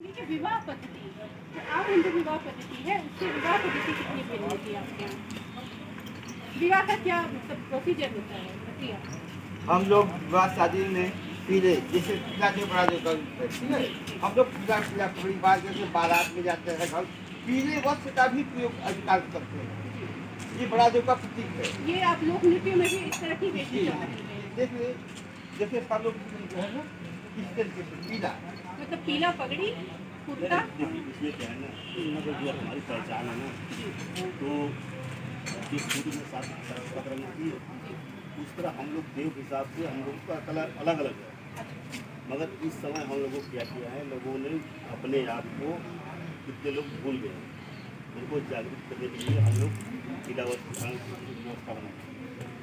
देखिए विवाह पद्धति जो आम हिंदू विवाह पद्धति है उससे विवाह पद्धति कितनी भिन्न होती है आपके यहाँ? विवाह का क्या मतलब प्रोसीजर होता है, प्रक्रिया? हम लोग विवाह शादी में पीले जैसे पीला जो बड़ा जो ठीक है, हम लोग पीला पीला परिवार जैसे बारात में जाते हैं घर पीले वस्त्र का भी प्रयोग अधिकार करते हैं। ये बड़ा जो का प्रतीक है। ये आप लोक नृत्य में भी इस तरह की वेशभूषा पहनते हैं? देखिए जैसे सब लोग जो है ना इस तरीके से पीला मतलब पीला पगड़ी, कुर्ता। इसमें क्या है ना, जो हमारी पहचान है ना, तो जिस सूर्य में सात रंग होती है उस तरह हम लोग देव के हिसाब से हम लोगों का कलर अलग अलग है। मगर इस समय हम लोगों को क्या किया है, लोगों ने अपने आप को कितने लोग भूल गए हैं, उनको जागरूक करने के लिए हम लोग पीला व्यवस्था बनाए,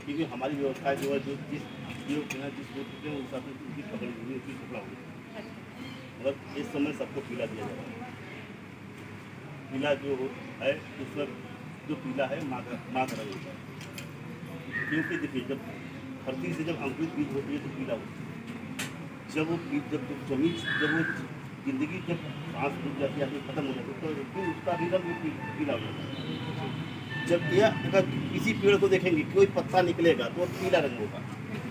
क्योंकि हमारी व्यवस्था जो है जो जिस जिस सूर्य के उस हिसाब से उसकी पकड़ हुई उसकी कपड़ा हुई। मगर इस समय सबको पीला दिया जा रहा है। पीला जो है उसमें जो पीला है माँ का रंग होता है, क्योंकि देखिए जब धरती से जब अंकुरित बीज होती है तो पीला होता है। जब वो बीज जब वो जिंदगी जब सांस रुक जाती है खत्म हो जाती है तो फिर उसका भी रंग पीला हो जाता है। जब यह अगर किसी पेड़ को देखेंगे कोई पत्ता निकलेगा तो पीला रंग होगा,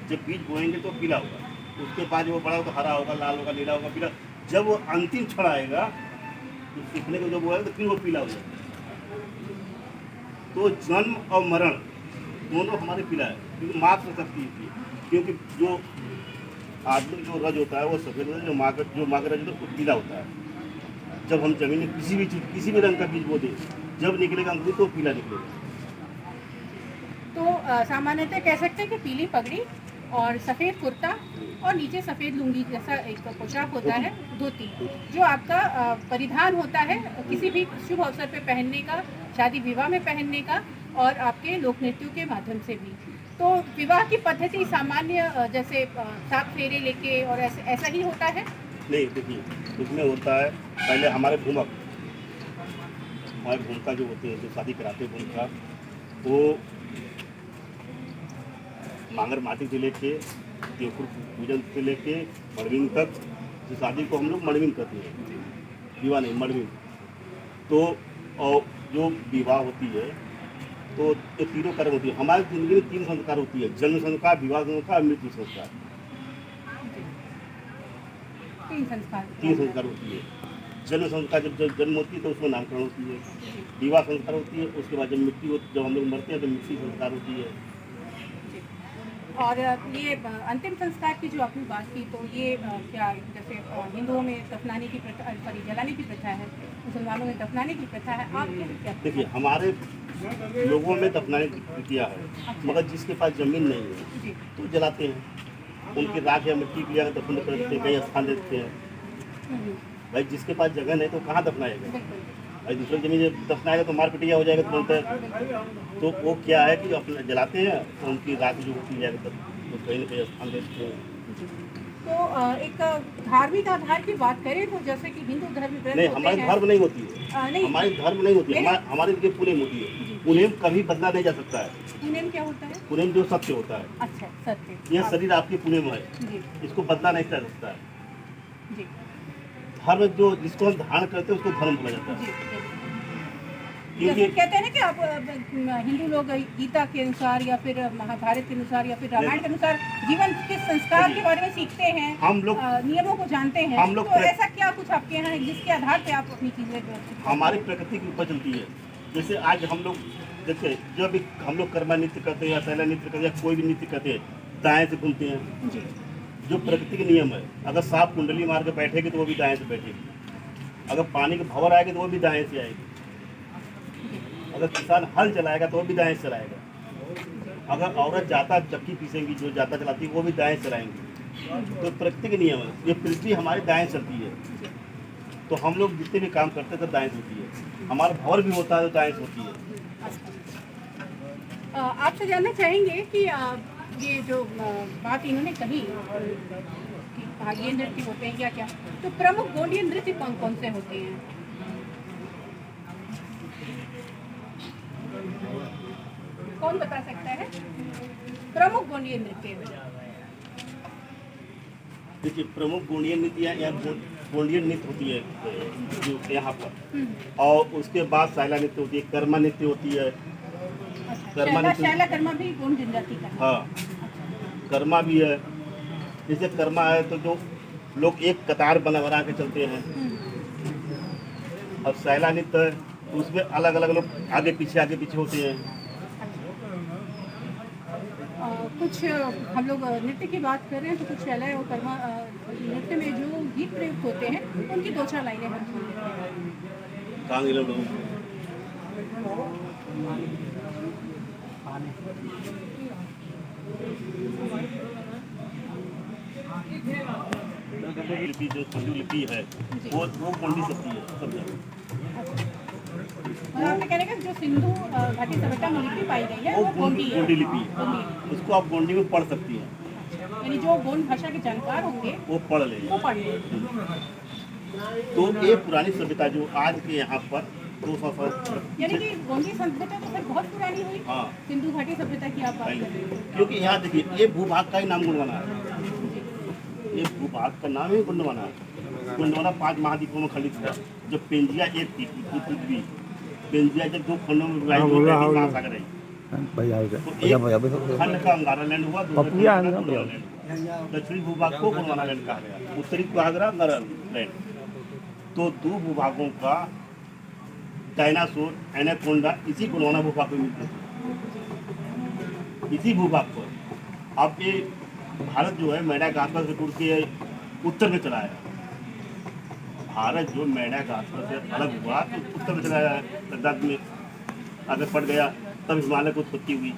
जब बीज बोएंगे तो पीला होगा, उसके बाद वो बड़ा होगा हरा होगा, लाल होगा, नीला होगा, पीला। जब वो अंतिम क्षण आएगा तो सूखने को जब बोएगा तो फिर वो पीला हो जाएगा। तो जन्म और मरण दोनों हमारे पीला है, क्योंकि माँ से शक्ति होती है। क्योंकि जो आदमी जो रज होता है वो सफेद होता है, जो माँ का रज होता है वो पीला होता है। जब हम जमीन में किसी भी रंग का बीज बो दें, जब निकलेगा अंकुरित तो पीला निकलेगा। तो सामान्यतः कह सकते हैं कि पीली पगड़ी और सफ़ेद कुर्ता और नीचे सफ़ेद लुंगी जैसा एक पोशाक होता है, धोती, जो आपका परिधान होता है किसी भी शुभ अवसर पे पहनने का, शादी विवाह में पहनने का और आपके लोक नृत्यों के माध्यम से भी। तो विवाह की पद्धति सामान्य जैसे 7 फेरे लेके और ऐसा ही होता है? नहीं, देखिए उसमें होता है पहले हमारे भूमका जो होते हैं, जो शादी कराते हैं भूमका, वो मांगर माटी से लेके देवपुर पूजन से लेके मड़विन तक, जो शादी को हम लोग मड़विन कहते हैं, विवाह नहीं मड़विन। तो और जो विवाह होती है तो ये तीनों कर्म होती है। हमारी जिंदगी में 3 संस्कार होती है, जन्म संस्कार, विवाह संस्कार, मृत्यु संस्कार। 3 संस्कार 3 संस्कार होती है। जन्म संस्कार जब जन्म होती है तो उसमें नामकरण होती है, विवाह संस्कार होती है, उसके बाद जब मृत्यु होती, जब हम लोग मरते हैं तो मृत्यु संस्कार होती है। और ये अंतिम संस्कार की जो आपने बात की, तो ये क्या जैसे हिंदुओं में दफनाने की प्रथा, सॉरी जलाने की प्रथा है, मुसलमानों में दफनाने की प्रथा है, आपके क्या? देखिए हमारे लोगों में दफनाने की प्रक्रिया है, मगर जिसके पास जमीन नहीं है तो जलाते हैं, उनकी राख या मिट्टी की दफन करते हैं, कहीं स्थान देते हैं। भाई जिसके पास जगह नहीं तो कहाँ दफनाएगा, भाई दूसरी जमीन जब दफनाएगा तो मार पिटिया हो जाएगा तुरंत। तो वो क्या है कि अपना जलाते हैं तो उनकी राख जो होती है तो कहीं ना कहीं स्थान देते हैं। तो एक धार्मिक आधार की बात करें तो जैसे कि हिंदू धर्म नहीं, हमारी धर्म नहीं होती है, नहीं, हमारी धर्म नहीं होती है, हमारे लिए पुनेम होती है। पुनेम कभी बदला नहीं जा सकता है। पुनेम क्या होता है? पुनेम जो सत्य होता है। अच्छा, सत्य। यह शरीर आपकी पुनेम है, इसको बदला नहीं जा सकता है। जी। धर्म जो जिसको हम धारण करते हैं उसको धर्म बोला जाता है। जैसे कहते हैं ना कि आप हिंदू लोग गीता के अनुसार या फिर महाभारत के अनुसार या फिर रामायण के अनुसार जीवन के संस्कार के बारे में सीखते हैं, हम लोग नियमों को जानते हैं, हम लोग तो ऐसा क्या कुछ आपके यहाँ है जिसके आधार पे आप अपनी चीजें? हमारी प्रकृति के ऊपर चलती है। जैसे आज हम लोग देखते जो भी हम लोग कर्मा नृत्य करते हैं या शैला नृत्य करते हैं या कोई भी नृत्य करते हैं, दाएं से घूमते हैं, जो प्रकृति के नियम है। अगर सांप कुंडली मार के बैठेगी तो वो भी दाएं से बैठेगी, अगर पानी का भंवर आएगी तो वो भी दाएं से आएगी, अगर किसान हल चलाएगा तो वो भी दाएं से चलाएगा, अगर औरत जाता चक्की पीसेंगी, जो जाता चलाती है वो भी दाएं से चलाएंगी। तो प्रकृति के नियम है, ये पृथ्वी हमारी दाएं चलती है, तो हम लोग जितने भी काम करते हैं तो दाएं से होती है, हमारा भंवर भी होता है तो दाएं से होती है। आपसे जानना चाहेंगे कि ये जो बात इन्होंने कही कि ये नृत्य होते हैं क्या क्या, तो प्रमुख गौड़ीय नृत्य कौन कौन से होते हैं? कौन बता सकता है प्रमुख गौड़ीय नृत्य? देखिए प्रमुख गौड़ीय नृत्य या गोंडियन नृत्य होती है जो यहाँ पर, और उसके बाद साइला नृत्य होती है, कर्मा नृत्य होती है। कर्मा नृत्य, शैला कर्मा भी गोंड जनजाति का है। हाँ कर्मा भी है। जैसे कर्मा है तो जो लोग एक कतार बना बना के चलते हैं, और साइला नृत्य है तो उसमें अलग अलग लोग आगे पीछे होते हैं। कुछ हम लोग नृत्य की बात कर रहे हैं तो कुछ शैला और कर्मा नृत्य में जो गीत प्रयुक्त होते हैं उनकी 2-4 लाइनें हम सुन लेते हैं। कांग लोग लिपि जो सिंधु लिपि है वो गोंडी शक्ति है सब जगह। और आपने कहने का जो सिंधु घाटी सभ्यता में लिपि पाई गई है वो वो गोंडी है। गोंडी लिपि है, गोंडी है। उसको आप गोंडी में पढ़ सकती हैं, यानी जो गोंड भाषा के जानकार होंगे वो पढ़ लेंगे। वो पढ़ लेंगे। तो ये पुरानी सभ्यता जो आज के यहाँ पर 200 साल, यानी कि गोंडी सभ्यता तो फिर बहुत पुरानी हुई। हाँ सिंधु घाटी सभ्यता की आप बात कर रहे हैं। क्योंकि यहाँ देखिए ये भूभाग का ही नाम गुंडवाना है, ये भूभाग का नाम ही गुंडवाना है। गुंडवाना 5 महाद्वीपों में खंडित था। जब पेंजिया एक थी पृथ्वी, पेंजिया जब 2 खंडों में विभाजित हुई महासागर आई, तो एक खंड का अंगारा लैंड हुआ, दूसरे खंड का गुंडवाना लैंड हुआ। दक्षिणी भूभाग को गुंडवाना लैंड कहा गया, उत्तरी को आगरा अंगारा लैंड। तो 2 भूभागों का डायनासोर एनाकोंडा इसी गुंडवाना भूभाग में मिलते थे, इसी भूभाग पर। अब ये भारत जो है मेडागास्कर से टूट के उत्तर में चला है। भारत जो मेडागास्कर से अलग हुआ तो उत्तर में चला है, लद्दाख में आगे पड़ गया, तब हिमालय की उत्पत्ति हुई।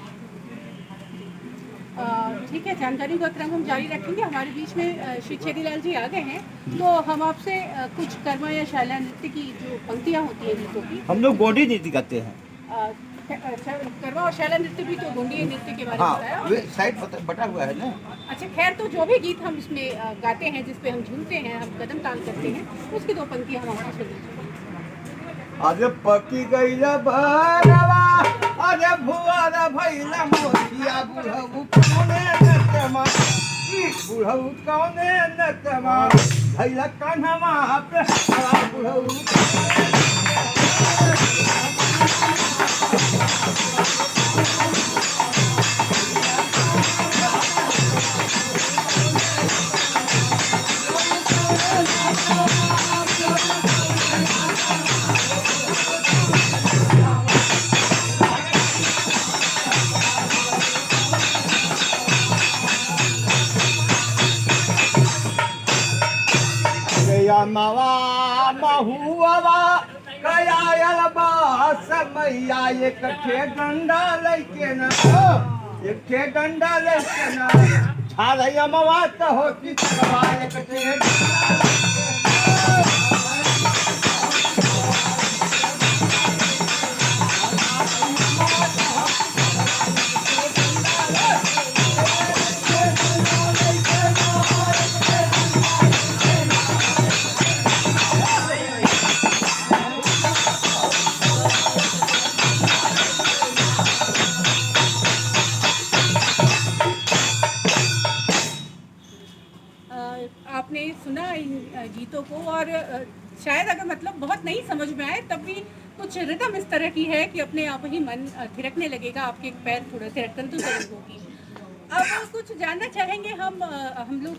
ठीक है, जानकारी का क्रम हम जारी रखेंगे। हमारे बीच में श्री छेदीलाल जी आ गए हैं, तो हम आपसे कुछ कर्मा या शैला नृत्य की जो पंक्तियाँ होती है गीतों की, हम लोग गोंडी नृत्य करते हैं। कर्मा और शैला नृत्य भी तो गोंडी नृत्य के बारे में हाँ, बताया। वे साइड बटा हुआ है ना। अच्छा, खैर तो जो भी गीत हम इसमें गाते हैं, जिस पे हम झूमते हैं, हम कदम ताल करते हैं, उसकी 2 पंक्तियाँ हम आपको सुन लीजिए। अरे पकी गईला भरवा, अरे भुआरा भइला मोतिया, बुढ़ऊ कौने नतमा, बुढ़ऊ कौने नतमा, भइला कान्हवा पे हवा, बुढ़ऊ मवा महुआ कयायल बास मैया, एक ठे गंडा लैके न, एक ठे गंडा लैके न, छालैया मवा त होती तवा, एक ठे गंडा आपने सुना इन गीतों को, और शायद अगर मतलब बहुत नहीं समझ में आए तब भी कुछ रिदम इस तरह की है कि अपने आप ही मन थिरकने लगेगा, आपके पैर थोड़ा थिरकन तो जरूर होगी। अब कुछ जानना चाहेंगे हम लोग,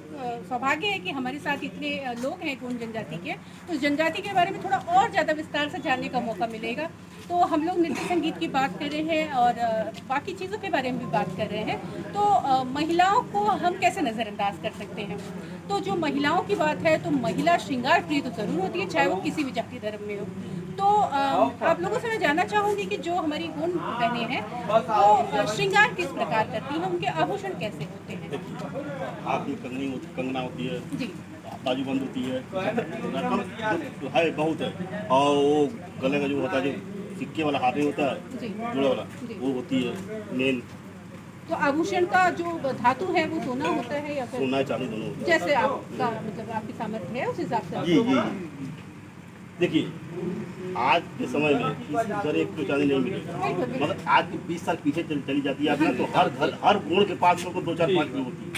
सौभाग्य है कि हमारे साथ इतने लोग हैं गोंड जनजाति के, तो उस जनजाति के बारे में थोड़ा और ज़्यादा विस्तार से जानने का मौका मिलेगा। तो हम लोग नृत्य संगीत की बात कर रहे हैं और बाकी चीज़ों के बारे में भी बात कर रहे हैं। तो महिलाओं को हम कैसे नज़रअंदाज कर सकते हैं? तो जो महिलाओं की बात है तो महिला श्रृंगार प्रिय तो ज़रूर होती है, चाहे वो किसी भी जाति धर्म में हो। तो आप लोगों से मैं जानना चाहूँगी कि जो हमारी गोंड बहनें हैं वो श्रृंगार किस प्रकार करती हैं, उनके आभूषण कैसे होते हैं? हाथ में कंगना होती है जी, बाजूबंद होती है, रकम जो है बहुत है, और वो गले का जो होता है, जो सिक्के वाला हाथ में होता है, जी, जोड़ा वाला, वो होती है मेन। तो आभूषण का जो धातु है वो सोना होता है या फिर सोना चांदी दोनों होता जैसे आपका मतलब आपकी सामर्थ्य है उस हिसाब से? है। जी देखिए, आज के समय में किसी घर एक तो चांदी नहीं मिलेगी, मतलब आज के 20 साल पीछे चली जाती है आपने, तो हर घर हर कोण के पास को 2-4-5 की होती है।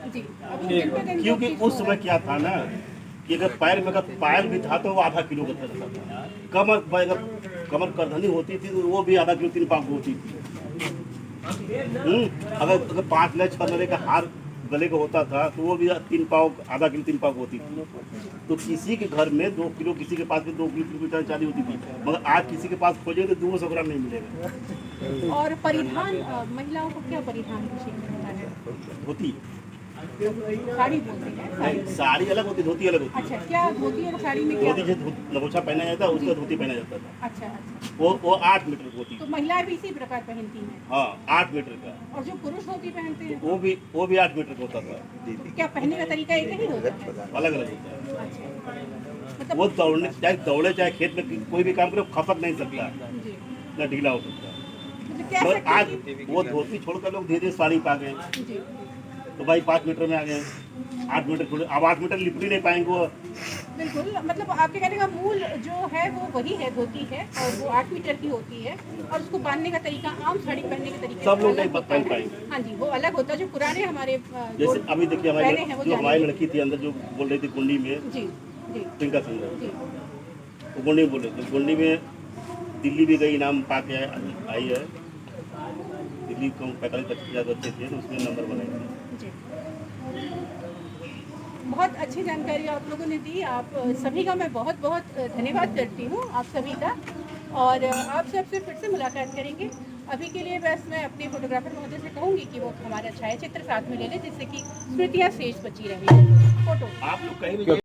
जी, अभी दिन पे दिन क्योंकि उस समय क्या था ना कि अगर पैर में अगर पायल भी था तो वो आधा किलो का था। अगर कमर करधनी होती थी तो वो भी आधा किलो 3 पाव की होती थी। अगर 5 ले 6 ले का हार गले का होता था तो वो भी 3 पाव आधा किलो 3 पाव होती थी। तो किसी के घर में 2 किलो, किसी के पास भी 2 किलो चाली होती थी, मगर आज किसी के पास खोजेंगे तो 200 ग्राम नहीं मिलेगा। और परिधान, महिलाओं को क्या परिधान होता है? धोती, साड़ी बोलते हैं। साड़ी अलग होती, धोती अलग होती। अच्छा, क्या धोती और साड़ी में क्या? धोती जो लंगोचा पहना जाता है उसका धोती पहना जाता था। अच्छा अच्छा, वो 8 मीटर की होती। तो महिलाएं भी इसी प्रकार पहनती हैं। हाँ, 8 मीटर का। और जो पुरुष धोती पहनते हैं वो भी 8 मीटर का होता था। क्या पहनने का तरीका एक ही होता है? अलग अलग होता है। अच्छा, मतलब वो दौड़े चाहे खेत में कोई भी काम करे खपक नहीं सकता, जी, न ढीला हो सकता। मतलब कह मगर सकते हैं आज वो धोती छोड़कर लोग धीरे धीरे साड़ी पा गए, कि जी, तो भाई 5 मीटर में आ गए। 8 मीटर छोड़े, अब 8 मीटर लिपट ही नहीं पाएंगे वो। बिल्कुल, मतलब आपके कहने का मूल जो है वो वही है, धोती है, और वो 8 मीटर की होती है, और उसको बांधने का तरीका आम साड़ी पहनने के तरीके सब से लोग अलग नहीं होता पहन है। पाएंगे। हाँ जी, वो अलग होता है। जो पुराने हमारे जैसे अभी देखिए पहले हैं वो जो हमारी जानेंगे। लड़की थी अंदर जो बोल रही थी कुंडी में, जी जी प्रियंका सिंह, जी, वो कुंडी में बोल रही थी। कुंडी में दिल्ली भी गई, इनाम पा के आई है। दिल्ली को 45-50 बच्चे थे तो उसमें नंबर बनाए थे। जी। बहुत अच्छी जानकारी आप लोगों ने दी। आप सभी का मैं बहुत बहुत धन्यवाद करती हूँ, आप सभी का। और आप सबसे फिर से मुलाकात करेंगे। अभी के लिए बस मैं अपने फोटोग्राफर महोदय से कहूँगी कि वो हमारा छायाचित्र साथ में ले लें, जिससे कि स्मृतियाँ शेष बची रहें। फोटो आप लोग कहीं भी